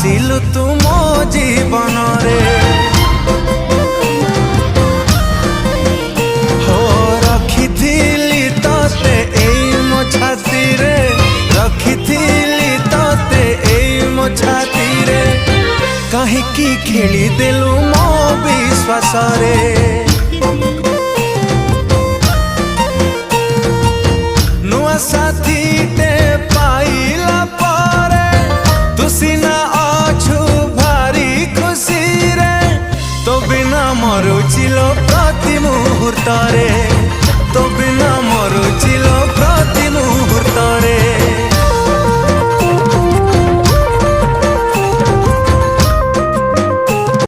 आसिलु तू मो जीवन रे हो रखिथिली तोते एई मो छाती रे रखिथिली तोते एई मो छाती रे काहेकि खेली देलु मो विश्वास रे नुआ साथी ते पाइला पारे तू सिना आछु भारी खुशी रे तो बिना मरुचिलो प्रति मुहूर्त रे तो बिना मरुचिलो